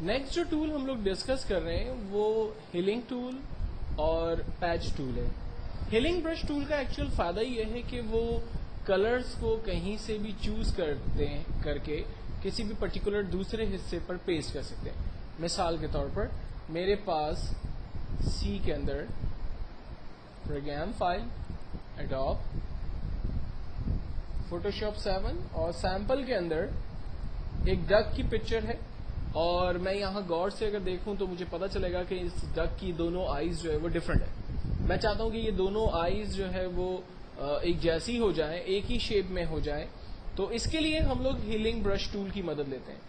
Next جو tool ہم لوگ ڈسکس کر رہے ہیں وہ ہیلنگ ٹول اور پیچ ٹول ہے. ہیلنگ برش ٹول کا ایکچوئل فائدہ یہ ہے کہ وہ کلرز کو کہیں سے بھی چوز کر کے کسی بھی پرٹیکولر دوسرے حصے پر پیسٹ کر سکتے ہیں. مثال کے طور پر میرے پاس سی کے اندر پروگرام فائل ایڈوب فوٹوشاپ 7 اور سیمپل کے اندر ایک ڈک کی پکچر ہے, اور میں یہاں غور سے اگر دیکھوں تو مجھے پتا چلے گا کہ اس ڈک کی دونوں آئیز جو ہے وہ ڈفرنٹ ہے. میں چاہتا ہوں کہ یہ دونوں آئیز جو ہے وہ ایک جیسی ہو جائیں, ایک ہی شیپ میں ہو جائیں, تو اس کے لیے ہم لوگ ہیلنگ برش ٹول کی مدد لیتے ہیں.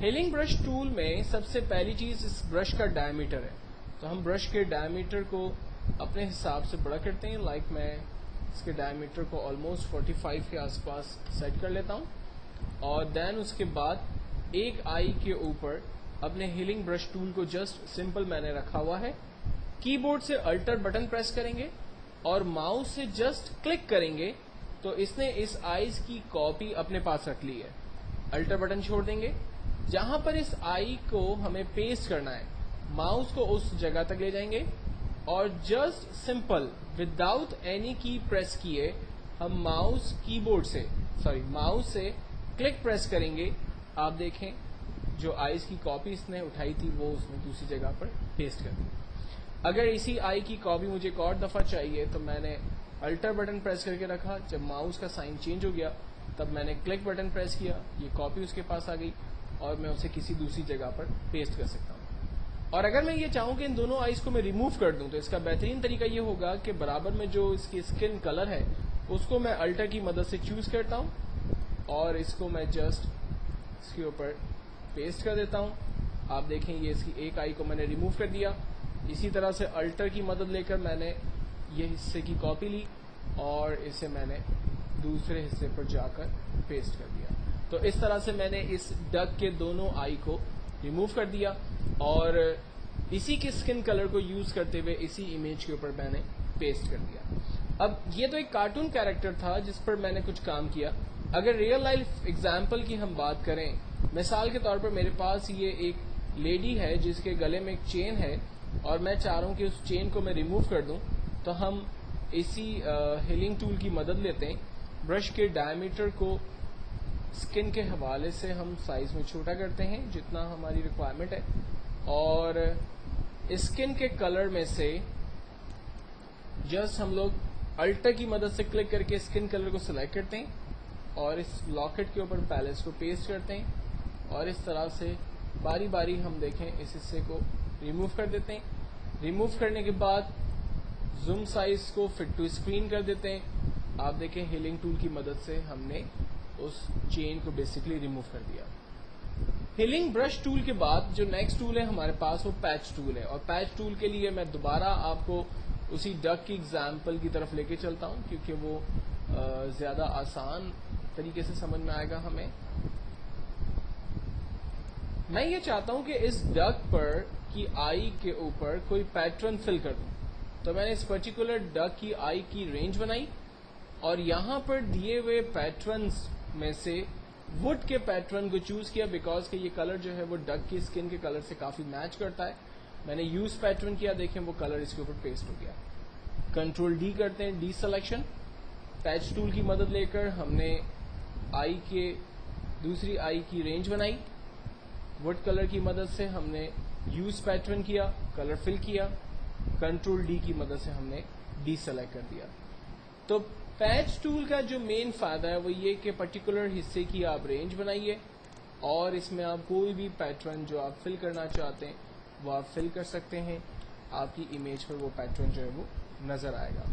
ہیلنگ برش ٹول میں سب سے پہلی چیز اس برش کا ڈائمیٹر ہے, تو ہم برش کے ڈائمیٹر کو اپنے حساب سے بڑا کرتے ہیں. لائک میں اس کے ڈائمیٹر کو آلموسٹ 45 کے آس پاس سیٹ کر لیتا ہوں, اور دین اس کے بعد ایک آئی کے اوپر اپنے ہیلنگ برش ٹول کو جسٹ سمپل میں نے رکھا ہوا ہے. کی بورڈ سے الٹر بٹن پریس کریں گے اور ماؤس سے جسٹ کلک کریں گے تو اس نے اس آئیز کی کاپی اپنے پاس رکھ لی ہے. الٹر بٹن چھوڑ دیں گے, جہاں پر اس آئی کو ہمیں پیسٹ کرنا ہے ماؤس کو اس جگہ تک لے جائیں گے اور جسٹ سمپل وداؤٹ اینی کی پریس کیے ہم ماؤس سے کلک پریس کریں گے. آپ دیکھیں جو آئیز کی کاپی اس نے اٹھائی تھی وہ اس نے دوسری جگہ پر پیسٹ کر دی. اگر اسی آئی کی کاپی مجھے ایک اور دفعہ چاہیے تو میں نے الٹر بٹن پریس کر کے رکھا, جب ماؤس کا سائن چینج ہو گیا تب میں نے کلک بٹن پریس کیا, یہ کاپی اس کے پاس آ گئی اور میں اسے کسی دوسری جگہ پر پیسٹ کر سکتا ہوں. اور اگر میں یہ چاہوں کہ ان دونوں آئیز کو میں ریموو کر دوں تو اس کا بہترین طریقہ یہ ہوگا کہ برابر میں جو اس کی اسکن کلر ہے اس کو میں الٹر کی مدد سے چوز کرتا ہوں اور اس کو میں جسٹ اس کے اوپر پیسٹ کر دیتا ہوں. آپ دیکھیں یہ اس کی ایک آئی کو میں نے ریموو کر دیا. اسی طرح سے الٹر کی مدد لے کر میں نے یہ حصے کی کاپی لی اور اسے میں نے دوسرے حصے پر جا کر پیسٹ کر دیا. تو اس طرح سے میں نے اس ڈک کے دونوں آئی کو ریموو کر دیا اور اسی کے اسکن کلر کو یوز کرتے ہوئے اسی امیج کے اوپر میں نے پیسٹ کر دیا. اب یہ تو ایک کارٹون کیریکٹر تھا جس پر میں نے کچھ کام کیا. اگر ریئل لائف ایگزامپل کی ہم بات کریں, مثال کے طور پر میرے پاس یہ ایک لیڈی ہے جس کے گلے میں ایک چین ہے اور میں چاہ رہا ہوں کہ اس چین کو میں ریموو کر دوں, تو ہم اسی ہیلنگ ٹول کی مدد لیتے ہیں. برش کے ڈائمیٹر کو اسکن کے حوالے سے ہم سائز میں چھوٹا کرتے ہیں جتنا ہماری ریکوائرمنٹ ہے, اور اسکن کے کلر میں سے جسٹ ہم لوگ الٹر کی مدد سے کلک کر کے اسکن کلر کو سلیکٹ کرتے ہیں اور اس لاکٹ کے اوپر پیلس کو پیسٹ کرتے ہیں, اور اس طرح سے باری باری ہم دیکھیں اس حصے کو ریموو کر دیتے ہیں. ریموو کرنے کے بعد زوم سائز کو فٹ ٹو اسکرین کر دیتے ہیں. آپ دیکھیں ہیلنگ ٹول کی مدد سے ہم نے اس چین کو بیسکلی ریموو کر دیا. ہیلنگ برش ٹول کے بعد جو نیکسٹ ٹول ہے ہمارے پاس وہ پیچ ٹول ہے, اور پیچ ٹول کے لیے میں دوبارہ آپ کو اسی ڈک کی ایگزامپل کی طرف لے کے چلتا ہوں کیونکہ وہ زیادہ آسان طریقے سے سمجھ میں آئے گا ہمیں. میں یہ چاہتا ہوں کہ اس ڈک پر کی آئی کے اوپر کوئی پیٹرن فل کر دوں, تو میں نے اس پرٹیکولر ڈک کی آئی کی رینج بنائی اور یہاں پر دیے ہوئے پیٹرنز میں سے وڈ کے پیٹرن کو چوز کیا, بیکاز کہ یہ کلر جو ہے وہ ڈک کی اسکن کے کلر سے کافی میچ کرتا ہے. میں نے یوز پیٹرن کیا, دیکھیں وہ کلر اس کے اوپر پیسٹ ہو گیا. کنٹرول ڈی کرتے ہیں, ڈی سلیکشن. پیچ ٹول کی مدد لے کر ہم نے آئی کے دوسری آئی کی رینج بنائی. وڈ کلر کی مدد سے ہم نے یوز پیٹرن کیا, کلر فل کیا. کنٹرول ڈی کی مدد سے ہم نے ڈی سلیکٹ کر دیا. تو پیچ ٹول کا جو مین فائدہ ہے وہ یہ کہ پرٹیکولر حصے کی آپ رینج بنائیے اور اس میں آپ کوئی بھی پیٹرن جو آپ فل کرنا چاہتے ہیں وہ آپ فل کر سکتے ہیں. آپ کی امیج پر وہ پیٹرن جو ہے وہ نظر آئے گا.